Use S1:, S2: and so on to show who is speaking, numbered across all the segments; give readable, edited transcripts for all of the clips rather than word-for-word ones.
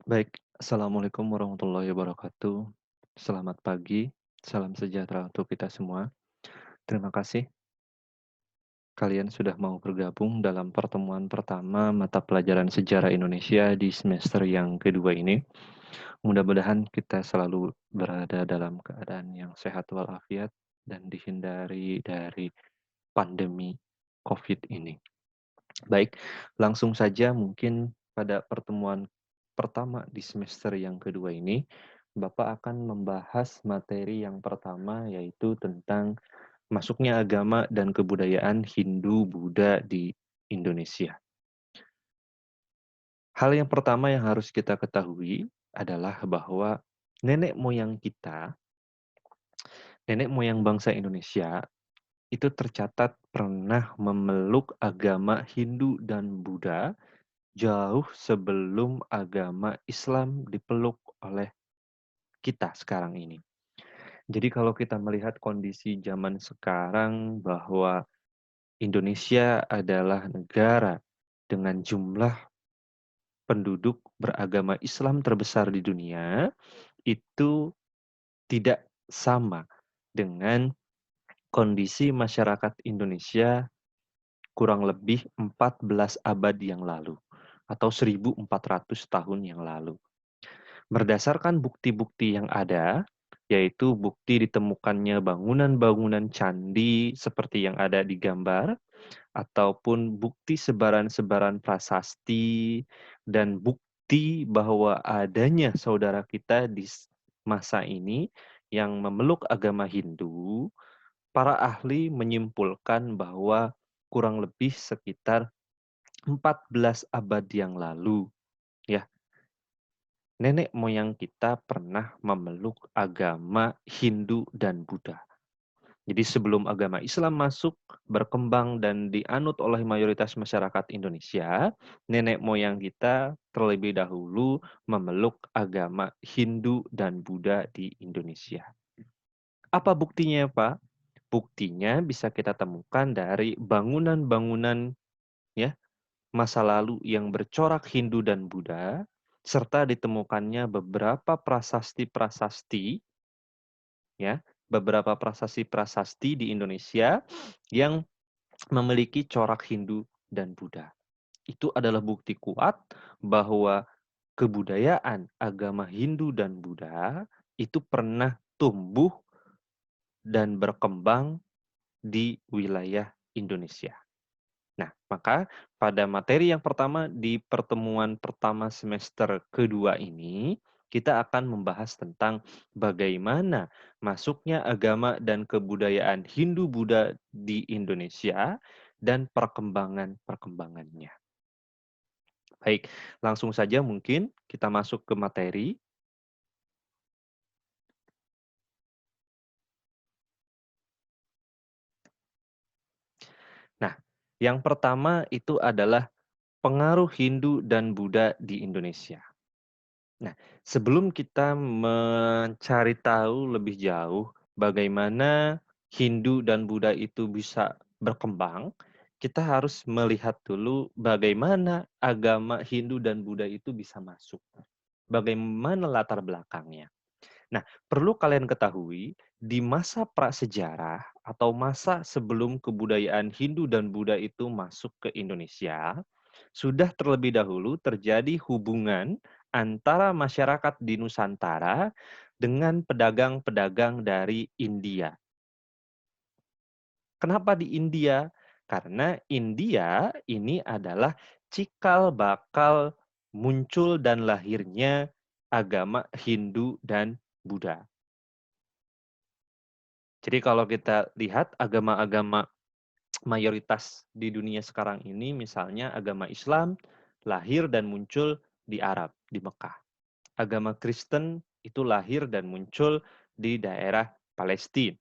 S1: Baik, Assalamualaikum warahmatullahi wabarakatuh. Selamat pagi, salam sejahtera untuk kita semua. Terima kasih kalian sudah mau bergabung dalam pertemuan pertama mata pelajaran sejarah Indonesia di semester yang kedua ini. Mudah-mudahan kita selalu berada dalam keadaan yang sehat walafiat dan dihindari dari pandemi COVID ini. Baik, langsung saja mungkin pada pertemuan pertama di semester yang kedua ini, Bapak akan membahas materi yang pertama yaitu tentang masuknya agama dan kebudayaan Hindu-Buddha di Indonesia. Hal yang pertama yang harus kita ketahui adalah bahwa nenek moyang kita, nenek moyang bangsa Indonesia, itu tercatat pernah memeluk agama Hindu dan Buddha jauh sebelum agama Islam dipeluk oleh kita sekarang ini. Jadi kalau kita melihat kondisi zaman sekarang bahwa Indonesia adalah negara dengan jumlah penduduk beragama Islam terbesar di dunia, itu tidak sama dengan kondisi masyarakat Indonesia kurang lebih 14 abad yang lalu atau 1400 tahun yang lalu. Berdasarkan bukti-bukti yang ada, yaitu bukti ditemukannya bangunan-bangunan candi seperti yang ada di gambar, ataupun bukti sebaran-sebaran prasasti, dan bukti bahwa adanya saudara kita di masa ini yang memeluk agama Hindu, para ahli menyimpulkan bahwa kurang lebih sekitar 14 abad yang lalu, ya, nenek moyang kita pernah memeluk agama Hindu dan Buddha. Jadi sebelum agama Islam masuk, berkembang dan dianut oleh mayoritas masyarakat Indonesia, nenek moyang kita terlebih dahulu memeluk agama Hindu dan Buddha di Indonesia. Apa buktinya, Pak? Buktinya bisa kita temukan dari bangunan-bangunan, ya, masa lalu yang bercorak Hindu dan Buddha, serta ditemukannya beberapa prasasti-prasasti, ya, beberapa prasasti-prasasti di Indonesia yang memiliki corak Hindu dan Buddha. Itu adalah bukti kuat bahwa kebudayaan agama Hindu dan Buddha itu pernah tumbuh dan berkembang di wilayah Indonesia. Nah, maka pada materi yang pertama di pertemuan pertama semester kedua ini, kita akan membahas tentang bagaimana masuknya agama dan kebudayaan Hindu-Buddha di Indonesia dan perkembangan-perkembangannya. Baik, langsung saja mungkin kita masuk ke materi. Nah, yang pertama itu adalah pengaruh Hindu dan Buddha di Indonesia. Nah, sebelum kita mencari tahu lebih jauh bagaimana Hindu dan Buddha itu bisa berkembang, kita harus melihat dulu bagaimana agama Hindu dan Buddha itu bisa masuk. Bagaimana latar belakangnya. Nah, perlu kalian ketahui, di masa prasejarah atau masa sebelum kebudayaan Hindu dan Buddha itu masuk ke Indonesia, sudah terlebih dahulu terjadi hubungan antara masyarakat di Nusantara dengan pedagang-pedagang dari India. Kenapa di India? Karena India ini adalah cikal bakal muncul dan lahirnya agama Hindu dan Buddha. Jadi kalau kita lihat agama-agama mayoritas di dunia sekarang ini, misalnya agama Islam lahir dan muncul di Arab, di Mekah. Agama Kristen itu lahir dan muncul di daerah Palestina.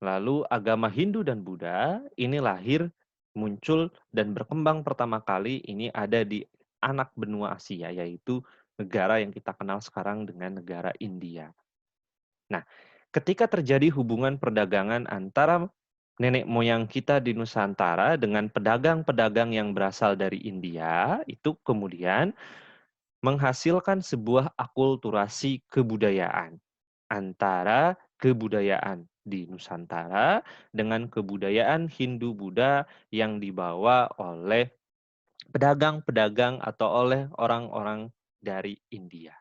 S1: Lalu agama Hindu dan Buddha ini lahir, muncul, dan berkembang pertama kali ini ada di anak benua Asia, yaitu negara yang kita kenal sekarang dengan negara India. Nah, ketika terjadi hubungan perdagangan antara nenek moyang kita di Nusantara dengan pedagang-pedagang yang berasal dari India, itu kemudian menghasilkan sebuah akulturasi kebudayaan antara kebudayaan di Nusantara dengan kebudayaan Hindu-Buddha yang dibawa oleh pedagang-pedagang atau oleh orang-orang dari India.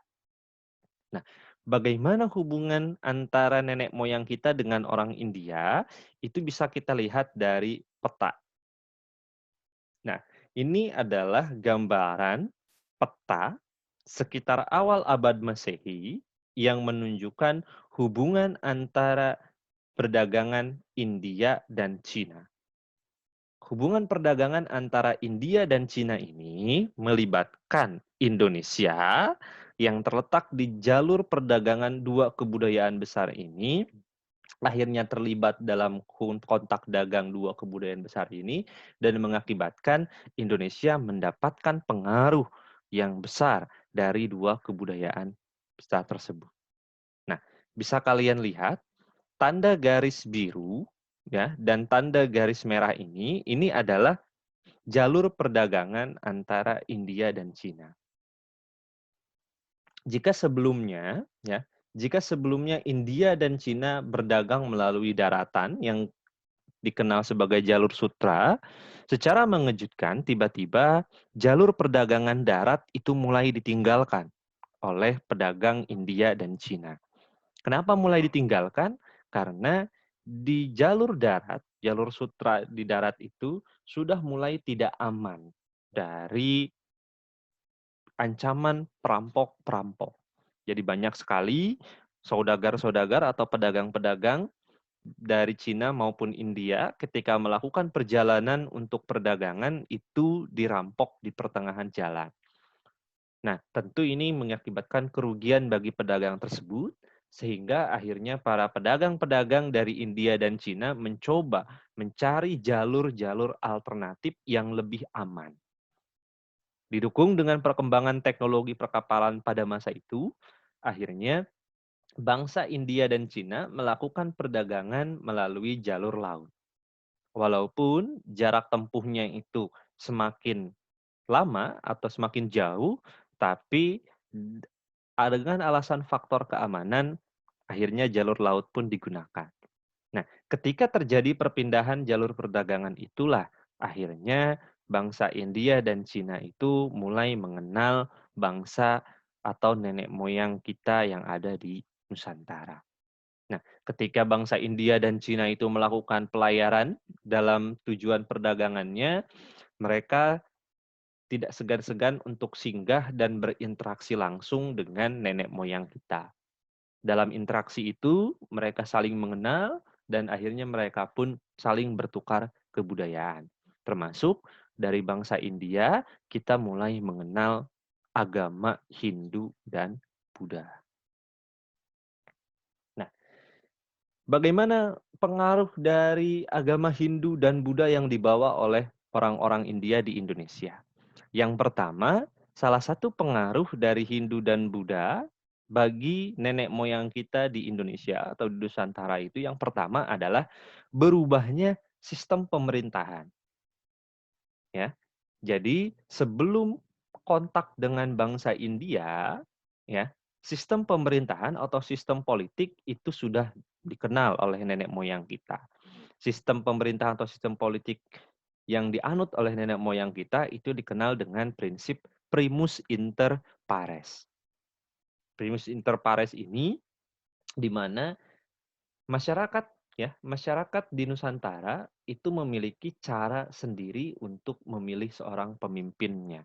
S1: Nah, bagaimana hubungan antara nenek moyang kita dengan orang India, itu bisa kita lihat dari peta. Nah, ini adalah gambaran peta sekitar awal abad Masehi yang menunjukkan hubungan antara perdagangan India dan Cina. Hubungan perdagangan antara India dan Cina ini melibatkan Indonesia yang terletak di jalur perdagangan dua kebudayaan besar ini, akhirnya terlibat dalam kontak dagang dua kebudayaan besar ini dan mengakibatkan Indonesia mendapatkan pengaruh yang besar dari dua kebudayaan besar tersebut. Nah, bisa kalian lihat tanda garis biru ya dan tanda garis merah ini adalah jalur perdagangan antara India dan Cina. Jika sebelumnya ya, jika sebelumnya India dan Cina berdagang melalui daratan yang dikenal sebagai jalur sutra, secara mengejutkan tiba-tiba jalur perdagangan darat itu mulai ditinggalkan oleh pedagang India dan Cina. Kenapa mulai ditinggalkan? Karena di jalur darat, jalur sutra di darat itu sudah mulai tidak aman dari ancaman perampok-perampok. Jadi banyak sekali saudagar-saudagar atau pedagang-pedagang dari Cina maupun India ketika melakukan perjalanan untuk perdagangan itu dirampok di pertengahan jalan. Nah, tentu ini mengakibatkan kerugian bagi pedagang tersebut, sehingga akhirnya para pedagang-pedagang dari India dan Cina mencoba mencari jalur-jalur alternatif yang lebih aman. Didukung dengan perkembangan teknologi perkapalan pada masa itu, akhirnya bangsa India dan Cina melakukan perdagangan melalui jalur laut. Walaupun jarak tempuhnya itu semakin lama atau semakin jauh, tapi dengan alasan faktor keamanan, akhirnya jalur laut pun digunakan. Nah, ketika terjadi perpindahan jalur perdagangan itulah akhirnya bangsa India dan Cina itu mulai mengenal bangsa atau nenek moyang kita yang ada di Nusantara. Nah, ketika bangsa India dan Cina itu melakukan pelayaran dalam tujuan perdagangannya, mereka tidak segan-segan untuk singgah dan berinteraksi langsung dengan nenek moyang kita. Dalam interaksi itu, mereka saling mengenal dan akhirnya mereka pun saling bertukar kebudayaan. Termasuk dari bangsa India, kita mulai mengenal agama Hindu dan Buddha. Nah, bagaimana pengaruh dari agama Hindu dan Buddha yang dibawa oleh orang-orang India di Indonesia? Yang pertama, salah satu pengaruh dari Hindu dan Buddha bagi nenek moyang kita di Indonesia atau di Nusantara itu yang pertama adalah berubahnya sistem pemerintahan. Ya, jadi sebelum kontak dengan bangsa India, ya, sistem pemerintahan atau sistem politik itu sudah dikenal oleh nenek moyang kita. Sistem pemerintahan atau sistem politik yang dianut oleh nenek moyang kita itu dikenal dengan prinsip primus inter pares. Primus inter pares ini di mana masyarakat masyarakat di Nusantara itu memiliki cara sendiri untuk memilih seorang pemimpinnya.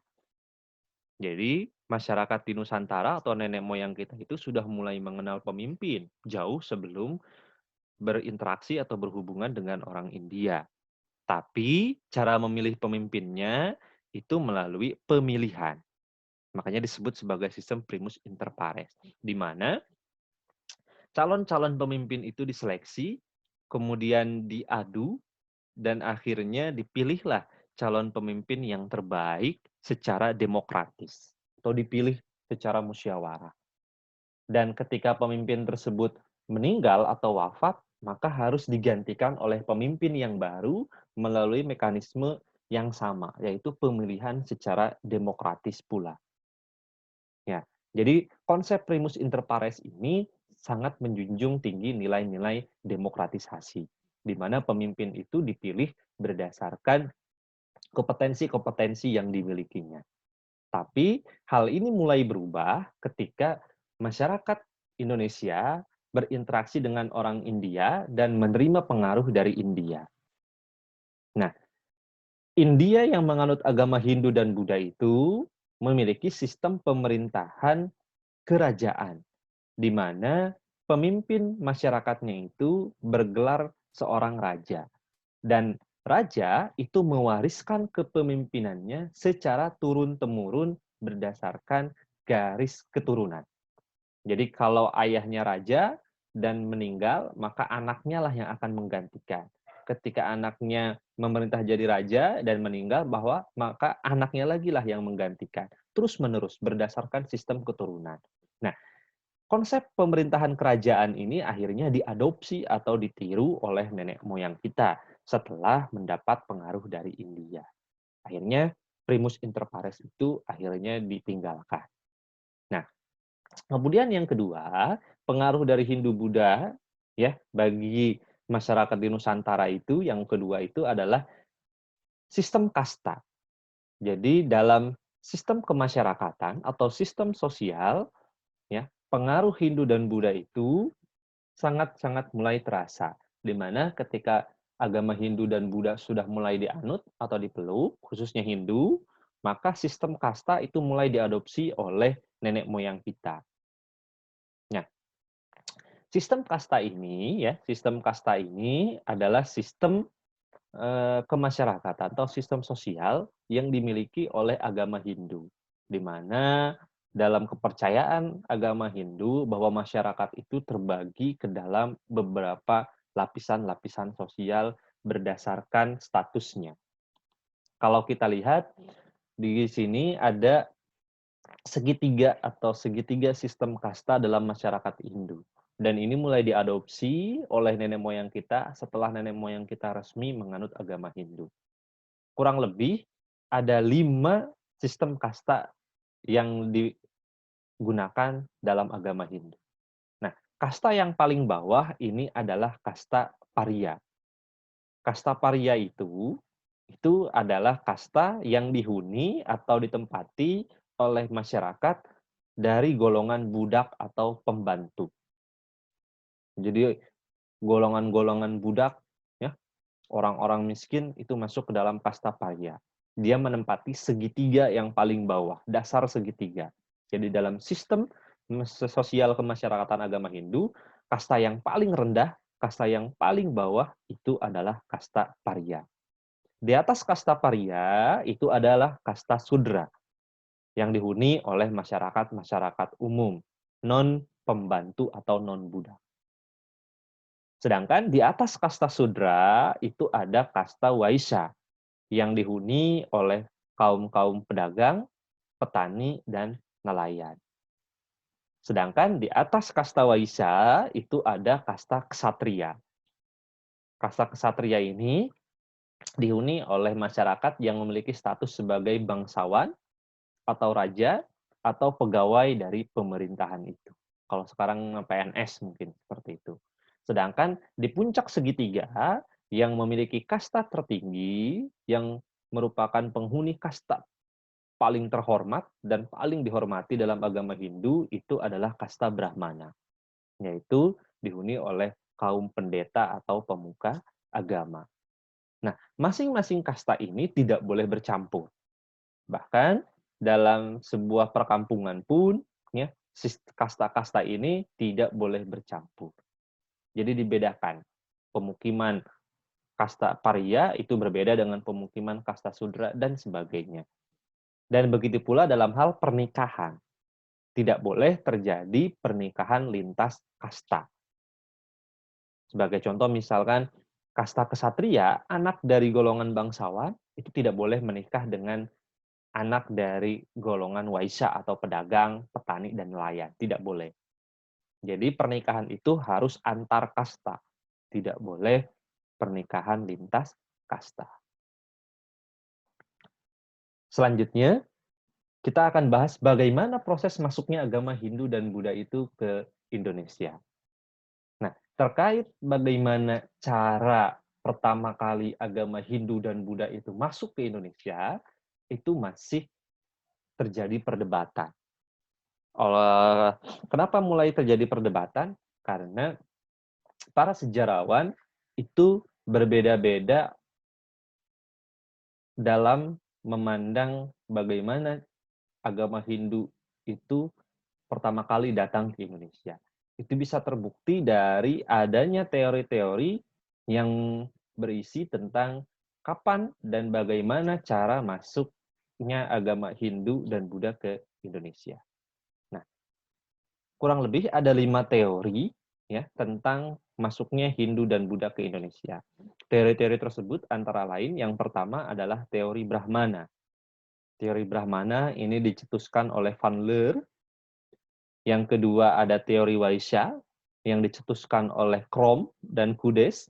S1: Jadi, masyarakat di Nusantara atau nenek moyang kita itu sudah mulai mengenal pemimpin jauh sebelum berinteraksi atau berhubungan dengan orang India. Tapi cara memilih pemimpinnya itu melalui pemilihan. Makanya disebut sebagai sistem primus inter pares, di mana calon-calon pemimpin itu diseleksi, kemudian diadu, dan akhirnya dipilihlah calon pemimpin yang terbaik secara demokratis atau dipilih secara musyawarah. Dan ketika pemimpin tersebut meninggal atau wafat, maka harus digantikan oleh pemimpin yang baru melalui mekanisme yang sama, yaitu pemilihan secara demokratis pula. Ya, jadi konsep primus inter pares ini sangat menjunjung tinggi nilai-nilai demokratisasi, di mana pemimpin itu dipilih berdasarkan kompetensi-kompetensi yang dimilikinya. Tapi hal ini mulai berubah ketika masyarakat Indonesia berinteraksi dengan orang India dan menerima pengaruh dari India. Nah, India yang menganut agama Hindu dan Buddha itu memiliki sistem pemerintahan kerajaan, di mana pemimpin masyarakatnya itu bergelar seorang raja. Dan raja itu mewariskan kepemimpinannya secara turun-temurun berdasarkan garis keturunan. Jadi kalau ayahnya raja dan meninggal, maka anaknya lah yang akan menggantikan. Ketika anaknya memerintah jadi raja dan meninggal, maka anaknya lagi lah yang menggantikan. Terus-menerus berdasarkan sistem keturunan. Nah, konsep pemerintahan kerajaan ini akhirnya diadopsi atau ditiru oleh nenek moyang kita setelah mendapat pengaruh dari India. Akhirnya primus inter pares itu akhirnya ditinggalkan. Nah, kemudian yang kedua, pengaruh dari Hindu Buddha ya bagi masyarakat di Nusantara itu yang kedua itu adalah sistem kasta. Jadi dalam sistem kemasyarakatan atau sistem sosial ya, pengaruh Hindu dan Buddha itu sangat-sangat mulai terasa, di mana ketika agama Hindu dan Buddha sudah mulai dianut atau dipeluk, khususnya Hindu, maka sistem kasta itu mulai diadopsi oleh nenek moyang kita. Nah, sistem kasta ini adalah sistem kemasyarakatan atau sistem sosial yang dimiliki oleh agama Hindu, di mana dalam kepercayaan agama Hindu bahwa masyarakat itu terbagi ke dalam beberapa lapisan-lapisan sosial berdasarkan statusnya. Kalau kita lihat di sini ada segitiga atau segitiga sistem kasta dalam masyarakat Hindu. Dan ini mulai diadopsi oleh nenek moyang kita setelah nenek moyang kita resmi menganut agama Hindu. Kurang lebih ada 5 sistem kasta yang digunakan dalam agama Hindu. Nah, kasta yang paling bawah ini adalah kasta Pariya. Kasta Pariya itu adalah kasta yang dihuni atau ditempati oleh masyarakat dari golongan budak atau pembantu. Jadi golongan-golongan budak ya, orang-orang miskin itu masuk ke dalam kasta Pariya. Dia menempati segitiga yang paling bawah, dasar segitiga. Jadi dalam sistem sosial kemasyarakatan agama Hindu, kasta yang paling rendah, kasta yang paling bawah itu adalah kasta Pariya. Di atas kasta Pariya itu adalah kasta Sudra yang dihuni oleh masyarakat-masyarakat umum, non pembantu atau non budak. Sedangkan di atas kasta Sudra itu ada kasta Waisya yang dihuni oleh kaum-kaum pedagang, petani, dan nelayan. Sedangkan di atas kasta Waisya itu ada kasta Ksatria. Kasta Ksatria ini dihuni oleh masyarakat yang memiliki status sebagai bangsawan atau raja atau pegawai dari pemerintahan itu. Kalau sekarang PNS mungkin seperti itu. Sedangkan di puncak segitiga yang memiliki kasta tertinggi yang merupakan penghuni kasta paling terhormat dan paling dihormati dalam agama Hindu itu adalah kasta Brahmana, yaitu dihuni oleh kaum pendeta atau pemuka agama. Nah, masing-masing kasta ini tidak boleh bercampur. Bahkan dalam sebuah perkampungan pun, ya, kasta-kasta ini tidak boleh bercampur. Jadi dibedakan. Pemukiman kasta Pariya itu berbeda dengan pemukiman kasta Sudra dan sebagainya. Dan begitu pula dalam hal pernikahan. Tidak boleh terjadi pernikahan lintas kasta. Sebagai contoh misalkan kasta kesatria, anak dari golongan bangsawan itu tidak boleh menikah dengan anak dari golongan waisya atau pedagang, petani, dan nelayan. Tidak boleh. Jadi pernikahan itu harus antar kasta. Tidak boleh pernikahan lintas kasta. Selanjutnya, kita akan bahas bagaimana proses masuknya agama Hindu dan Buddha itu ke Indonesia. Nah, terkait bagaimana cara pertama kali agama Hindu dan Buddha itu masuk ke Indonesia, itu masih terjadi perdebatan. Kenapa mulai terjadi perdebatan? Karena para sejarawan itu berbeda-beda dalam memandang bagaimana agama Hindu itu pertama kali datang ke Indonesia. Itu bisa terbukti dari adanya teori-teori yang berisi tentang kapan dan bagaimana cara masuknya agama Hindu dan Buddha ke Indonesia. Nah, kurang lebih ada 5 teori ya tentang masuknya Hindu dan Buddha ke Indonesia. Teori-teori tersebut antara lain yang pertama adalah teori Brahmana. Teori Brahmana ini dicetuskan oleh Van Leur. Yang kedua ada teori Vaishya yang dicetuskan oleh Krom dan Kudes.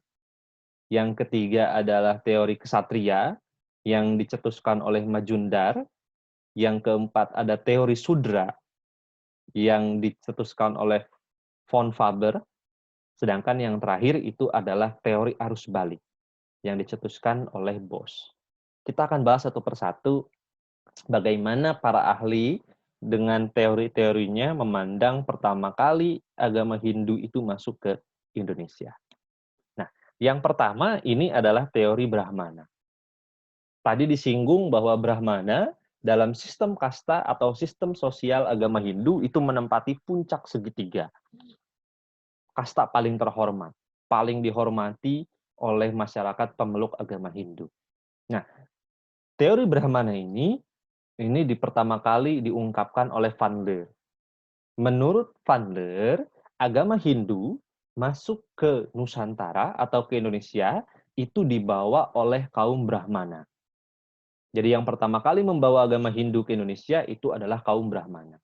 S1: Yang ketiga adalah teori Ksatria yang dicetuskan oleh Majundar. Yang keempat ada teori Sudra yang dicetuskan oleh von Faber. Sedangkan yang terakhir itu adalah teori arus balik yang dicetuskan oleh Bose. Kita akan bahas satu persatu bagaimana para ahli dengan teori-teorinya memandang pertama kali agama Hindu itu masuk ke Indonesia. Nah, yang pertama ini adalah teori Brahmana. Tadi disinggung bahwa Brahmana dalam sistem kasta atau sistem sosial agama Hindu itu menempati puncak segitiga. Kasta paling terhormat, paling dihormati oleh masyarakat pemeluk agama Hindu. Nah, teori Brahmana ini pertama kali diungkapkan oleh Van Leur. Menurut Van Leur, agama Hindu masuk ke Nusantara atau ke Indonesia itu dibawa oleh kaum Brahmana. Jadi yang pertama kali membawa agama Hindu ke Indonesia itu adalah kaum Brahmana.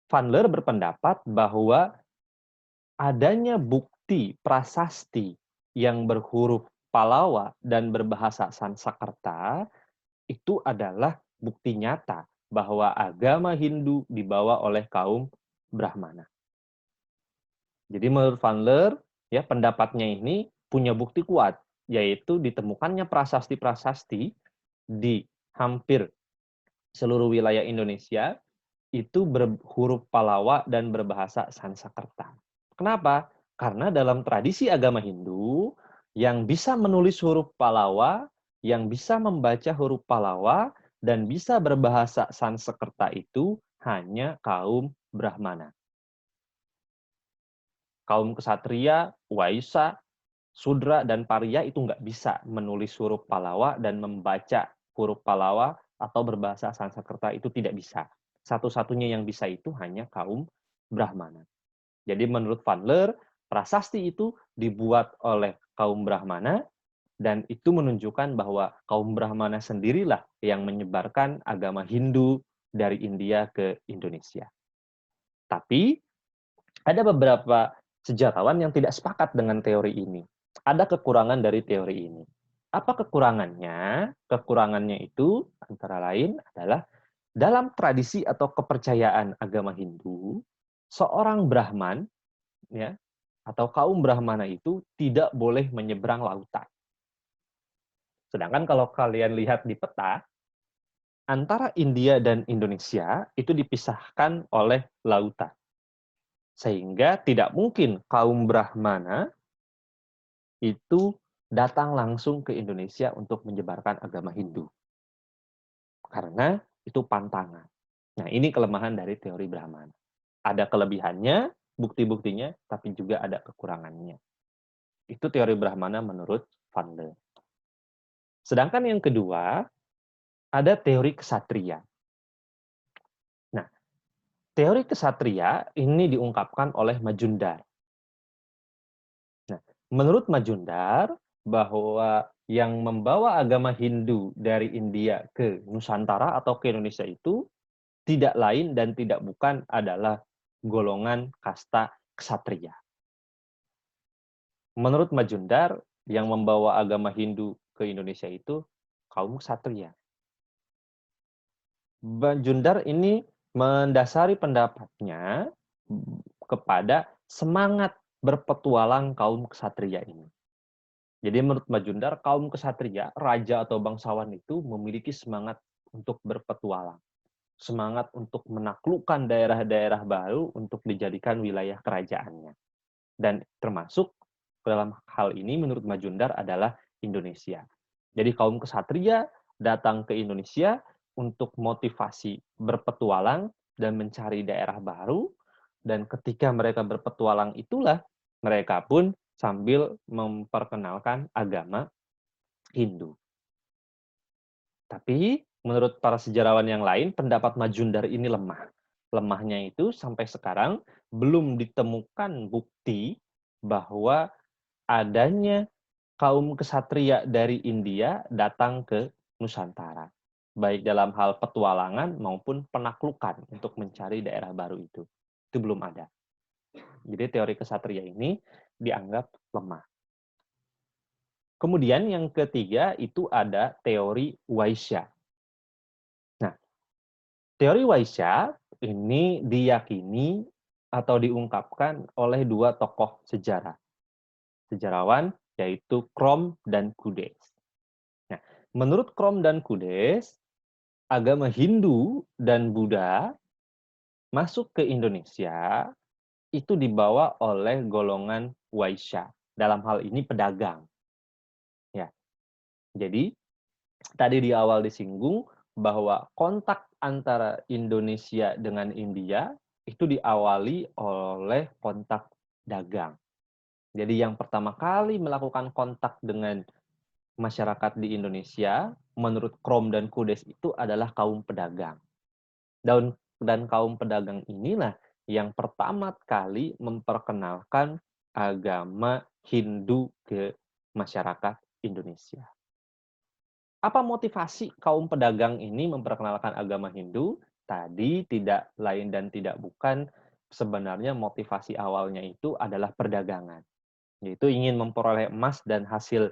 S1: Van Leur berpendapat bahwa adanya bukti prasasti yang berhuruf Palawa dan berbahasa Sanskerta itu adalah bukti nyata bahwa agama Hindu dibawa oleh kaum Brahmana. Jadi menurut Van Leur, ya pendapatnya ini punya bukti kuat, yaitu ditemukannya prasasti-prasasti di hampir seluruh wilayah Indonesia itu berhuruf Palawa dan berbahasa Sanskerta. Kenapa? Karena dalam tradisi agama Hindu, yang bisa menulis huruf Palawa, yang bisa membaca huruf Palawa, dan bisa berbahasa Sanskerta itu hanya kaum Brahmana. Kaum Ksatria, Waisya, Sudra, dan Parya itu nggak bisa menulis huruf Palawa dan membaca huruf Palawa atau berbahasa Sanskerta itu tidak bisa. Satu-satunya yang bisa itu hanya kaum Brahmana. Jadi menurut Van Leur, prasasti itu dibuat oleh kaum Brahmana dan itu menunjukkan bahwa kaum Brahmana sendirilah yang menyebarkan agama Hindu dari India ke Indonesia. Tapi ada beberapa sejarawan yang tidak sepakat dengan teori ini. Ada kekurangan dari teori ini. Apa kekurangannya? Kekurangannya itu antara lain adalah dalam tradisi atau kepercayaan agama Hindu, seorang Brahman ya atau kaum Brahmana itu tidak boleh menyeberang lautan. Sedangkan kalau kalian lihat di peta, antara India dan Indonesia itu dipisahkan oleh lautan. Sehingga tidak mungkin kaum Brahmana itu datang langsung ke Indonesia untuk menyebarkan agama Hindu. Karena itu pantangan. Nah, ini kelemahan dari teori Brahmana. Ada kelebihannya, bukti-buktinya, tapi juga ada kekurangannya. Itu teori Brahmana menurut Van Leur. Sedangkan yang kedua, ada teori Ksatria. Nah, teori Ksatria ini diungkapkan oleh Majundar. Nah, menurut Majundar, bahwa yang membawa agama Hindu dari India ke Nusantara atau ke Indonesia itu tidak lain dan tidak bukan adalah golongan kasta Ksatria. Menurut Majundar, yang membawa agama Hindu ke Indonesia itu kaum Ksatria. Bajundar ini mendasari pendapatnya kepada semangat berpetualang kaum ksatria ini. Jadi menurut Majundar, kaum ksatria, raja atau bangsawan itu memiliki semangat untuk berpetualang. Semangat untuk menaklukkan daerah-daerah baru untuk dijadikan wilayah kerajaannya. Dan termasuk dalam hal ini menurut Majundar adalah Indonesia. Jadi kaum ksatria datang ke Indonesia untuk motivasi berpetualang dan mencari daerah baru. Dan ketika mereka berpetualang itulah mereka pun sambil memperkenalkan agama Hindu. Tapi menurut para sejarawan yang lain, pendapat Majundar ini lemah. Lemahnya itu sampai sekarang belum ditemukan bukti bahwa adanya kaum ksatria dari India datang ke Nusantara. Baik dalam hal petualangan maupun penaklukan untuk mencari daerah baru itu. Itu belum ada. Jadi teori ksatria ini dianggap lemah. Kemudian yang ketiga itu ada teori Waisya. Nah, teori Waisya ini diyakini atau diungkapkan oleh dua tokoh sejarah. Sejarawan yaitu Krom dan Kudes. Nah, menurut Krom dan Kudes, agama Hindu dan Buddha masuk ke Indonesia itu dibawa oleh golongan Waisya. Dalam hal ini pedagang. Ya, jadi tadi di awal disinggung bahwa kontak antara Indonesia dengan India itu diawali oleh kontak dagang. Jadi yang pertama kali melakukan kontak dengan masyarakat di Indonesia, menurut Krom dan Kudes itu adalah kaum pedagang. Dan kaum pedagang inilah yang pertama kali memperkenalkan agama Hindu ke masyarakat Indonesia. Apa motivasi kaum pedagang ini memperkenalkan agama Hindu? Tadi tidak lain dan tidak bukan, sebenarnya motivasi awalnya itu adalah perdagangan. Yaitu ingin memperoleh emas dan hasil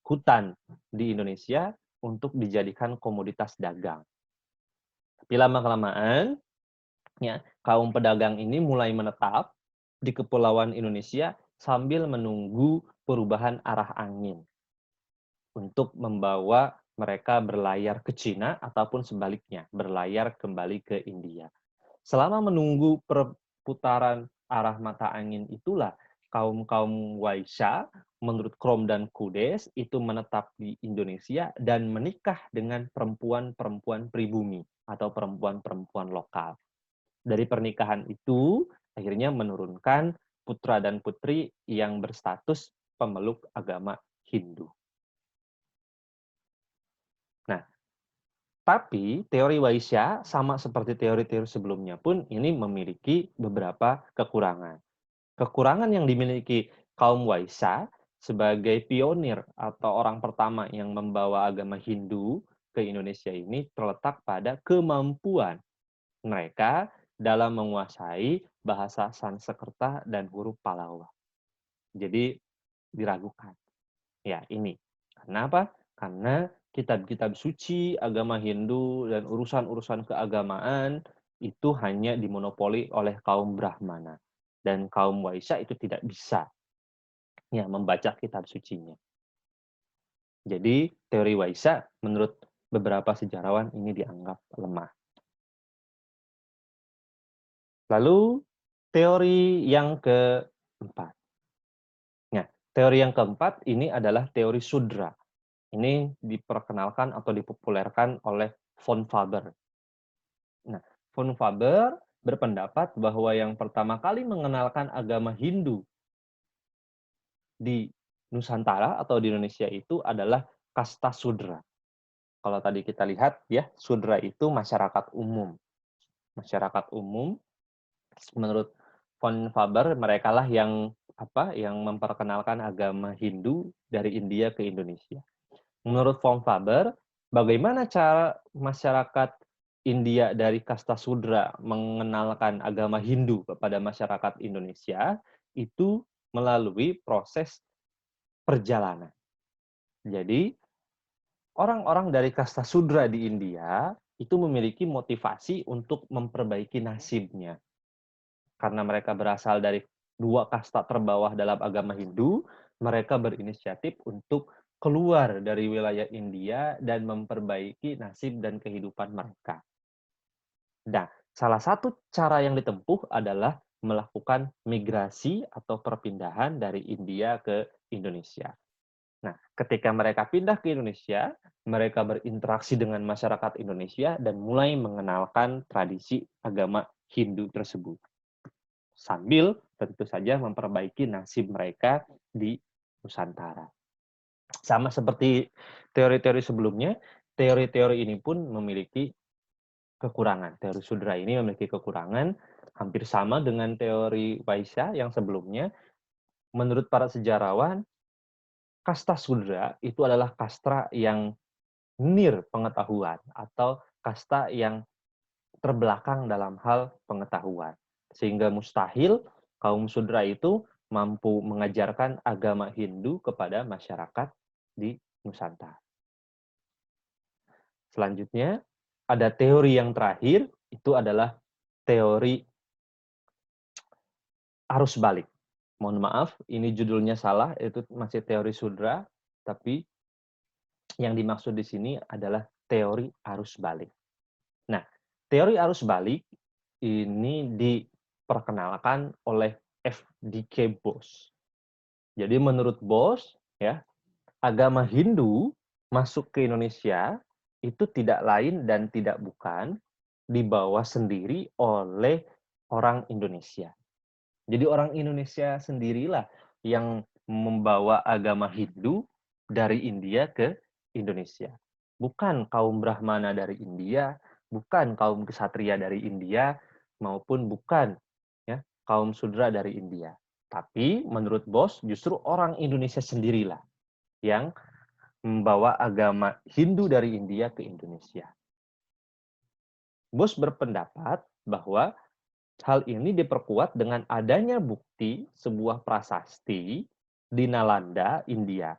S1: hutan di Indonesia untuk dijadikan komoditas dagang. Tapi lama-kelamaan, ya, kaum pedagang ini mulai menetap di kepulauan Indonesia sambil menunggu perubahan arah angin untuk membawa mereka berlayar ke Cina ataupun sebaliknya, berlayar kembali ke India. Selama menunggu perputaran arah mata angin itulah kaum-kaum Waisya menurut Krom dan Kudes itu menetap di Indonesia dan menikah dengan perempuan-perempuan pribumi atau perempuan-perempuan lokal. Dari pernikahan itu akhirnya menurunkan putra dan putri yang berstatus pemeluk agama Hindu. Nah, tapi teori Waisya sama seperti teori-teori sebelumnya pun ini memiliki beberapa kekurangan. Kekurangan yang dimiliki kaum Waisya sebagai pionir atau orang pertama yang membawa agama Hindu ke Indonesia ini terletak pada kemampuan mereka dalam menguasai bahasa Sanskerta dan huruf Pallava. Jadi diragukan. Ya, ini. Kenapa? Karena kitab-kitab suci agama Hindu dan urusan-urusan keagamaan itu hanya dimonopoli oleh kaum Brahmana. Dan kaum Waisya itu tidak bisa ya membaca kitab sucinya. Jadi teori Waisya menurut beberapa sejarawan ini dianggap lemah. Lalu teori yang keempat. Nah, teori yang keempat ini adalah teori Sudra. Ini diperkenalkan atau dipopulerkan oleh von Faber. Nah, von Faber berpendapat bahwa yang pertama kali mengenalkan agama Hindu di Nusantara atau di Indonesia itu adalah kasta Sudra. Kalau tadi kita lihat ya, Sudra itu masyarakat umum. Masyarakat umum menurut von Faber merekalah yang yang memperkenalkan agama Hindu dari India ke Indonesia. Menurut von Faber, bagaimana cara masyarakat India dari kasta Sudra mengenalkan agama Hindu kepada masyarakat Indonesia itu melalui proses perjalanan. Jadi, orang-orang dari kasta Sudra di India itu memiliki motivasi untuk memperbaiki nasibnya. Karena mereka berasal dari dua kasta terbawah dalam agama Hindu, mereka berinisiatif untuk keluar dari wilayah India dan memperbaiki nasib dan kehidupan mereka. Nah, salah satu cara yang ditempuh adalah melakukan migrasi atau perpindahan dari India ke Indonesia. Nah, ketika mereka pindah ke Indonesia, mereka berinteraksi dengan masyarakat Indonesia dan mulai mengenalkan tradisi agama Hindu tersebut. Sambil tentu saja memperbaiki nasib mereka di Nusantara. Sama seperti teori-teori sebelumnya, teori-teori ini pun memiliki kekurangan. Teori Sudra ini memiliki kekurangan, hampir sama dengan teori Vaisya yang sebelumnya. Menurut para sejarawan, kasta Sudra itu adalah kasta yang nir pengetahuan atau kasta yang terbelakang dalam hal pengetahuan. Sehingga mustahil kaum Sudra itu mampu mengajarkan agama Hindu kepada masyarakat di Nusantara. Selanjutnya, ada teori yang terakhir, itu adalah teori arus balik. Mohon maaf, ini judulnya salah, itu masih teori Sudra, tapi yang dimaksud di sini adalah teori arus balik. Nah, teori arus balik ini diperkenalkan oleh F.D.K. Bose. Jadi menurut Bose, ya, agama Hindu masuk ke Indonesia itu tidak lain dan tidak bukan dibawa sendiri oleh orang Indonesia. Jadi orang Indonesia sendirilah yang membawa agama Hindu dari India ke Indonesia. Bukan kaum Brahmana dari India, bukan kaum kesatria dari India, maupun bukan ya kaum Sudra dari India. Tapi menurut Bos, justru orang Indonesia sendirilah yang membawa agama Hindu dari India ke Indonesia. Bos berpendapat bahwa hal ini diperkuat dengan adanya bukti sebuah prasasti di Nalanda, India.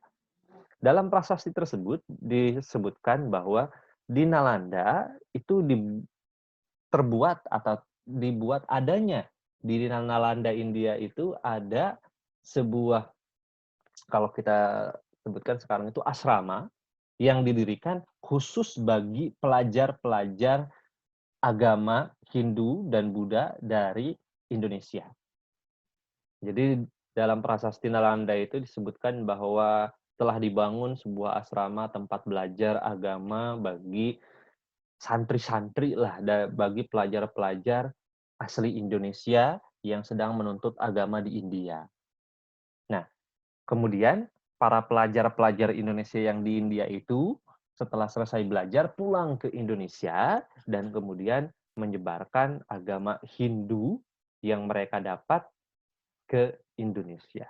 S1: Dalam prasasti tersebut disebutkan bahwa di Nalanda itu terbuat atau dibuat adanya di Nalanda, India itu ada sebuah, kalau kita sebutkan sekarang itu asrama yang didirikan khusus bagi pelajar-pelajar agama Hindu dan Buddha dari Indonesia. Jadi dalam prasasti Nalanda itu disebutkan bahwa telah dibangun sebuah asrama tempat belajar agama bagi santri-santri lah, bagi pelajar-pelajar asli Indonesia yang sedang menuntut agama di India. Nah, kemudian para pelajar-pelajar Indonesia yang di India itu setelah selesai belajar pulang ke Indonesia dan kemudian menyebarkan agama Hindu yang mereka dapat ke Indonesia.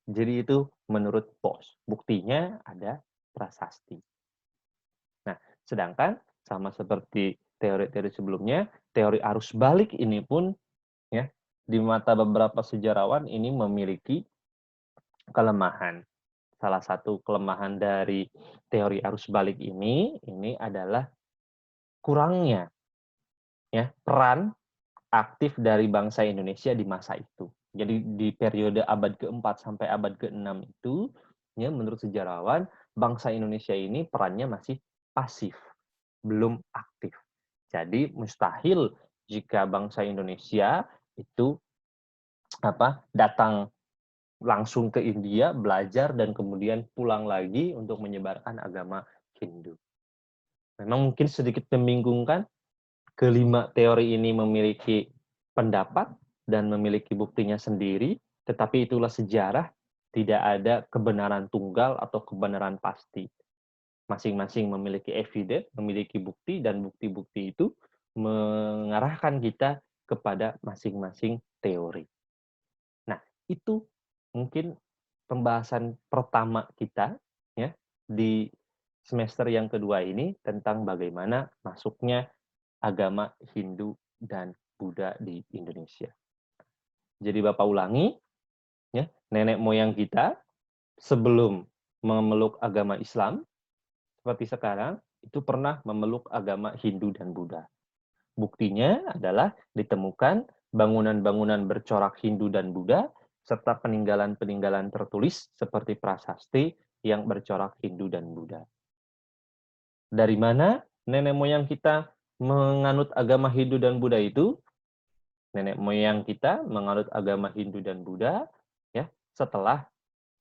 S1: Jadi itu menurut Bos. Buktinya ada prasasti. Nah, sedangkan sama seperti teori-teori sebelumnya, teori arus balik ini pun ya di mata beberapa sejarawan ini memiliki kelemahan. Salah satu kelemahan dari teori arus balik ini adalah kurangnya ya peran aktif dari bangsa Indonesia di masa itu. Jadi di periode abad ke-4 sampai abad ke-6 itu, ya menurut sejarawan, bangsa Indonesia ini perannya masih pasif, belum aktif. Jadi mustahil jika bangsa Indonesia itu datang langsung ke India, belajar, dan kemudian pulang lagi untuk menyebarkan agama Hindu. Memang mungkin sedikit membingungkan, kelima teori ini memiliki pendapat dan memiliki buktinya sendiri, tetapi itulah sejarah, tidak ada kebenaran tunggal atau kebenaran pasti. Masing-masing memiliki evidence, memiliki bukti, dan bukti-bukti itu mengarahkan kita kepada masing-masing teori. Nah, itu mungkin pembahasan pertama kita ya di semester yang kedua ini tentang bagaimana masuknya agama Hindu dan Buddha di Indonesia. Jadi Bapak ulangi, ya, nenek moyang kita sebelum memeluk agama Islam seperti sekarang itu pernah memeluk agama Hindu dan Buddha. Buktinya adalah ditemukan bangunan-bangunan bercorak Hindu dan Buddha, serta peninggalan-peninggalan tertulis seperti prasasti yang bercorak Hindu dan Buddha. Dari mana nenek moyang kita menganut agama Hindu dan Buddha itu? Nenek moyang kita menganut agama Hindu dan Buddha ya setelah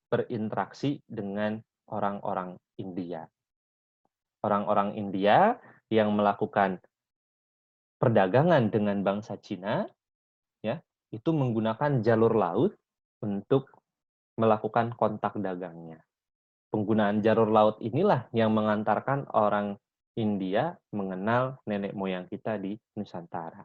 S1: berinteraksi dengan orang-orang India. Orang-orang India yang melakukan perdagangan dengan bangsa Cina ya, itu menggunakan jalur laut untuk melakukan kontak dagangnya. Penggunaan jalur laut inilah yang mengantarkan orang India mengenal nenek moyang kita di Nusantara.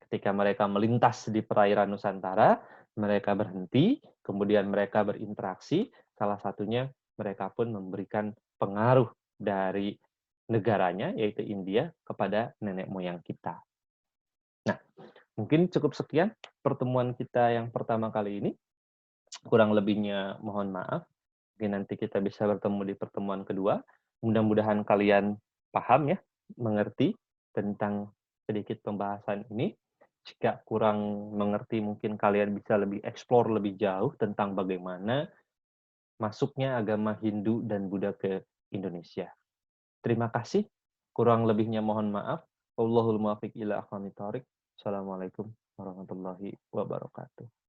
S1: Ketika mereka melintas di perairan Nusantara, mereka berhenti, kemudian mereka berinteraksi, salah satunya mereka pun memberikan pengaruh dari negaranya, yaitu India, kepada nenek moyang kita. Nah, mungkin cukup sekian pertemuan kita yang pertama kali ini. Kurang lebihnya mohon maaf. Mungkin nanti kita bisa bertemu di pertemuan kedua. Mudah-mudahan kalian paham ya, mengerti tentang sedikit pembahasan ini. Jika kurang mengerti, mungkin kalian bisa lebih explore lebih jauh tentang bagaimana masuknya agama Hindu dan Buddha ke Indonesia. Terima kasih. Kurang lebihnya mohon maaf. Wallahul muwaffiq ila aqwamit thoriq. Assalamualaikum warahmatullahi wabarakatuh.